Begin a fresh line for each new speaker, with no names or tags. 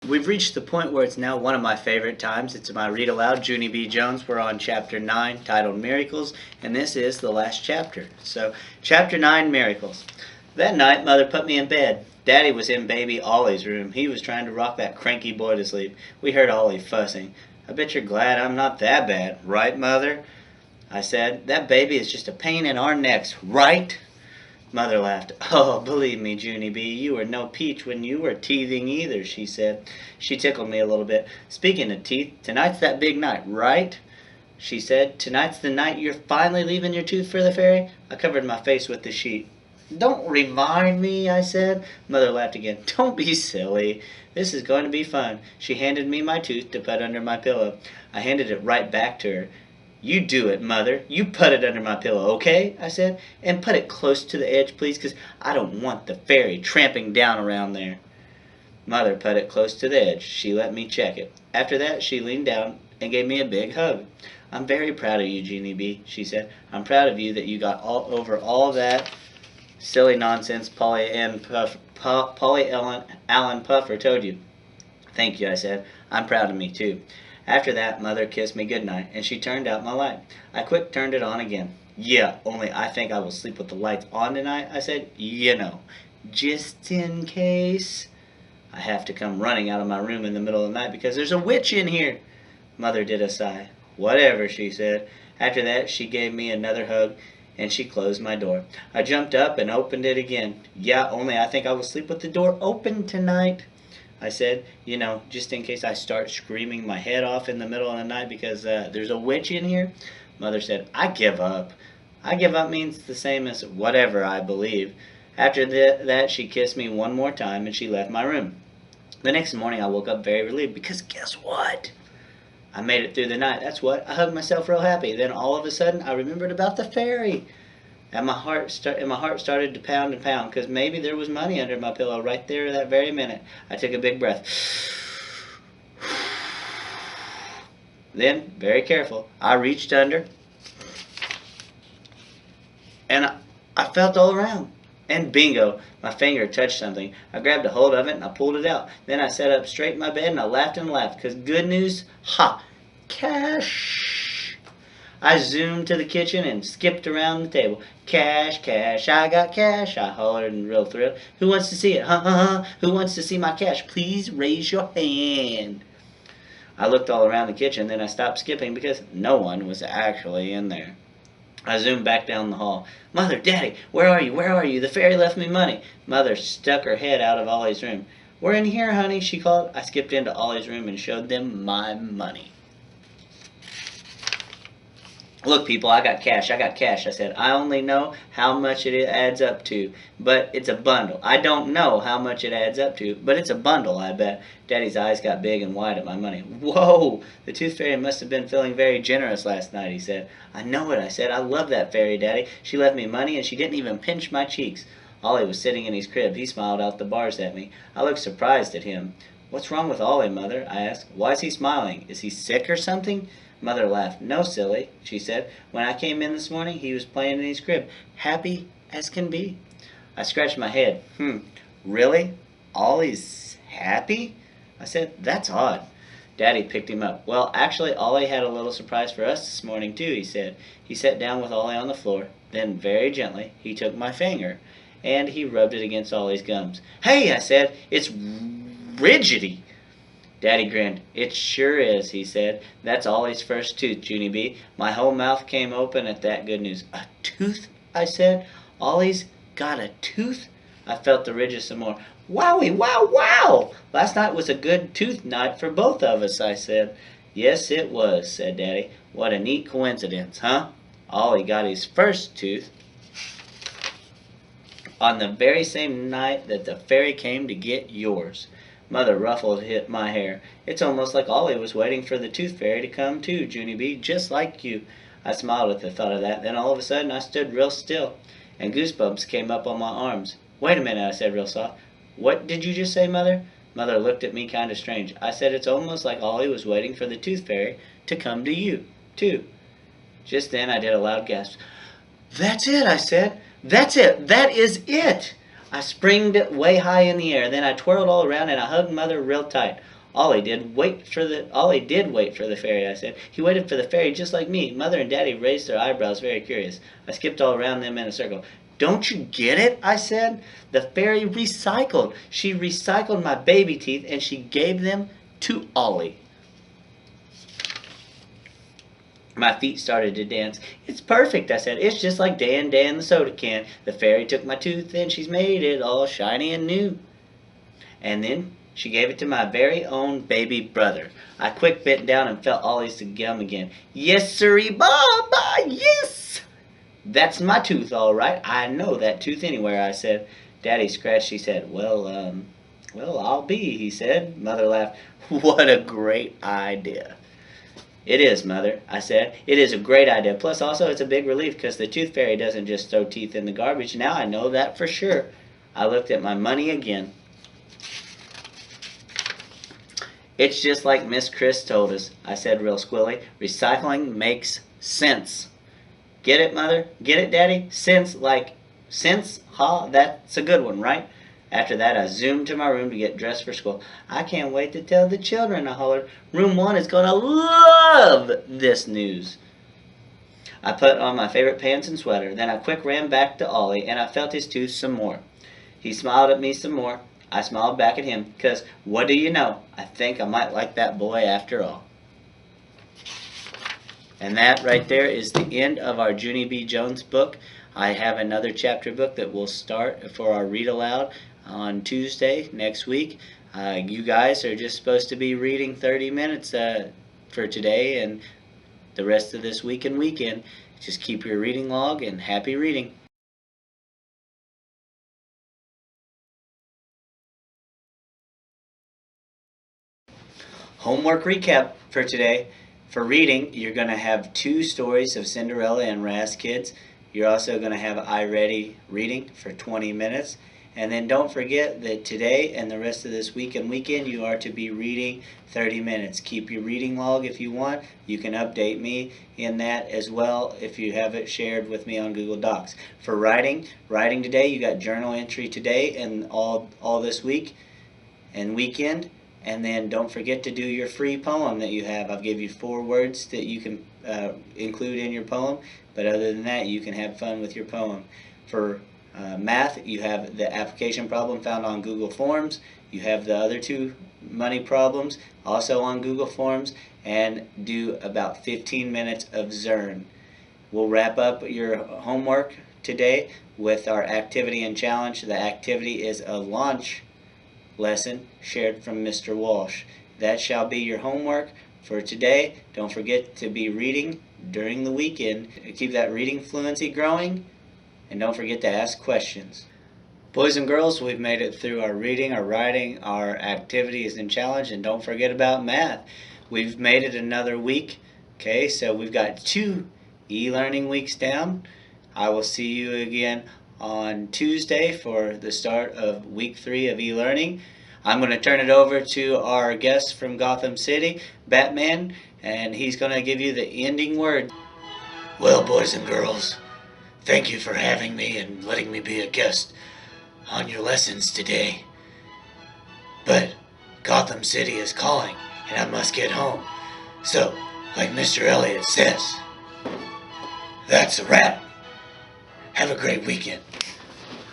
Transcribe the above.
We've reached the point where it's now one of my favorite times. It's my read aloud, Junie B. Jones. We're on chapter 9, titled Miracles, and this is the last chapter. So, chapter 9, Miracles. That night, Mother put me in bed. Daddy was in baby Ollie's room. He was trying to rock that cranky boy to sleep. We heard Ollie fussing. I bet you're glad I'm not that bad, right, Mother? I said. That baby is just a pain in our necks, right? Mother laughed. Oh, believe me, Junie B., you were no peach when you were teething either, she said. She tickled me a little bit. Speaking of teeth, tonight's that big night, right? She said. Tonight's the night you're finally leaving your tooth for the fairy? I covered my face with the sheet. Don't remind me, I said. Mother laughed again. Don't be silly. This is going to be fun. She handed me my tooth to put under my pillow. I handed it right back to her. You do it, Mother. You put it under my pillow, okay? I said. And put it close to the edge, please, because I don't want the fairy tramping down around there. Mother put it close to the edge. She let me check it. After that, she leaned down and gave me a big hug. I'm very proud of you, Junie B., she said. I'm proud of you that you got over all that silly nonsense Polly Allen Puffer told you. Thank you, I said. I'm proud of me, too. After that, Mother kissed me goodnight, and she turned out my light. I quick turned it on again. Yeah, only I think I will sleep with the lights on tonight, I said. You know, just in case I have to come running out of my room in the middle of the night because there's a witch in here. Mother did a sigh. Whatever, she said. After that, she gave me another hug, and she closed my door. I jumped up and opened it again. Yeah, only I think I will sleep with the door open tonight, I said, you know, just in case I start screaming my head off in the middle of the night because there's a witch in here. Mother said, I give up. I give up means the same as whatever, I believe. After that, she kissed me one more time and she left my room. The next morning, I woke up very relieved because guess what? I made it through the night. That's what. I hugged myself real happy. Then all of a sudden, I remembered about the fairy. And my heart started to pound and pound because maybe there was money under my pillow right there that very minute. I took a big breath. Then, very careful, I reached under and I felt all around. And bingo, my finger touched something. I grabbed a hold of it and I pulled it out. Then I sat up straight in my bed and I laughed and laughed because good news, ha, cash. I zoomed to the kitchen and skipped around the table. Cash, cash, I got cash, I hollered in real thrill. Who wants to see it? Who wants to see my cash? Please raise your hand. I looked all around the kitchen, then I stopped skipping because no one was actually in there. I zoomed back down the hall. Mother, Daddy, where are you? Where are you? The fairy left me money. Mother stuck her head out of Ollie's room. We're in here, honey, she called. I skipped into Ollie's room and showed them my money. Look, people, I got cash, I said. I only know how much it adds up to, but it's a bundle. I don't know how much it adds up to, but it's a bundle, I bet. Daddy's eyes got big and wide at my money. Whoa, the tooth fairy must have been feeling very generous last night, he said. I know it, I said. I love that fairy, Daddy. She left me money and she didn't even pinch my cheeks. Ollie was sitting in his crib. He smiled out the bars at me. I looked surprised at him. What's wrong with Ollie, Mother? I asked. Why is he smiling? Is he sick or something? Mother laughed. No, silly, she said. When I came in this morning, he was playing in his crib, happy as can be. I scratched my head. Really? Ollie's happy? I said, that's odd. Daddy picked him up. Well, actually, Ollie had a little surprise for us this morning, too, he said. He sat down with Ollie on the floor. Then, very gently, he took my finger, and he rubbed it against Ollie's gums. Hey, I said, it's rigidy. Daddy grinned. It sure is, he said. That's Ollie's first tooth, Junie B. My whole mouth came open at that good news. A tooth? I said. Ollie's got a tooth? I felt the ridges some more. Wowie, wow, wow! Last night was a good tooth night for both of us, I said. Yes, it was, said Daddy. What a neat coincidence, huh? Ollie got his first tooth on the very same night that the fairy came to get yours. Mother ruffled my hair. It's almost like Ollie was waiting for the tooth fairy to come too, Junie B., just like you. I smiled at the thought of that. Then all of a sudden I stood real still, and goosebumps came up on my arms. Wait a minute, I said real soft. What did you just say, Mother? Mother looked at me kind of strange. I said it's almost like Ollie was waiting for the tooth fairy to come to you, too. Just then I did a loud gasp. That's it, I said. That's it. That is it. I springed way high in the air. Then I twirled all around and I hugged Mother real tight. Ollie did wait for the fairy, I said. He waited for the fairy just like me. Mother and Daddy raised their eyebrows, very curious. I skipped all around them in a circle. Don't you get it? I said. The fairy recycled. She recycled my baby teeth and she gave them to Ollie. My feet started to dance. It's perfect, I said. It's just like Dan the soda can. The fairy took my tooth and she's made it all shiny and new. And then she gave it to my very own baby brother. I quick bent down and felt Ollie's gum again. Yes, sirree, Baba, yes! That's my tooth, all right. I know that tooth anywhere, I said. Daddy scratched his head. Well, I'll be, he said. Mother laughed. What a great idea. It is, Mother, I said. It is a great idea. Plus, also, it's a big relief because the tooth fairy doesn't just throw teeth in the garbage. Now I know that for sure. I looked at my money again. It's just like Miss Chris told us, I said real squilly. Recycling makes sense. Get it, Mother? Get it, Daddy? Sense, like sense? Ha, that's a good one, right? After that, I zoomed to my room to get dressed for school. I can't wait to tell the children, I hollered. Room 1 is going to love this news. I put on my favorite pants and sweater. Then I quick ran back to Ollie, and I felt his tooth some more. He smiled at me some more. I smiled back at him, because what do you know? I think I might like that boy after all. And that right there is the end of our Junie B. Jones book. I have another chapter book that will start for our read aloud on Tuesday next week. You guys are just supposed to be reading 30 minutes for today and the rest of this week and weekend. Just keep your reading log and happy reading. Homework recap for today. For reading, you're going to have 2 stories of Cinderella and Raz Kids. You're also going to have I Ready reading for 20 minutes. And then don't forget that today and the rest of this week and weekend you are to be reading 30 minutes. Keep your reading log if you want. You can update me in that as well if you have it shared with me on Google Docs. For writing today, you got journal entry today and all this week and weekend. And then don't forget to do your free poem that you have. I've give you 4 words that you can include in your poem. But other than that, you can have fun with your poem. For math, you have the application problem found on Google Forms. You have the other 2 money problems also on Google Forms. And do about 15 minutes of Zern. We'll wrap up your homework today with our activity and challenge. The activity is a launch lesson shared from Mr. Walsh. That shall be your homework for today. Don't forget to be reading during the weekend. Keep that reading fluency growing, and don't forget to ask questions. Boys and girls, we've made it through our reading, our writing, our activities and challenge, and don't forget about math. We've made it another week. Okay, so we've got 2 e-learning weeks down. I will see you again on Tuesday for the start of week 3 of e-learning. I'm going to turn it over to our guest from Gotham City, Batman, and he's going to give you the ending word. Well, boys and girls, thank you for having me and letting me be a guest on your lessons today. But Gotham City is calling, and I must get home. So, like Mr. Elliott says, that's a wrap. Have a great weekend.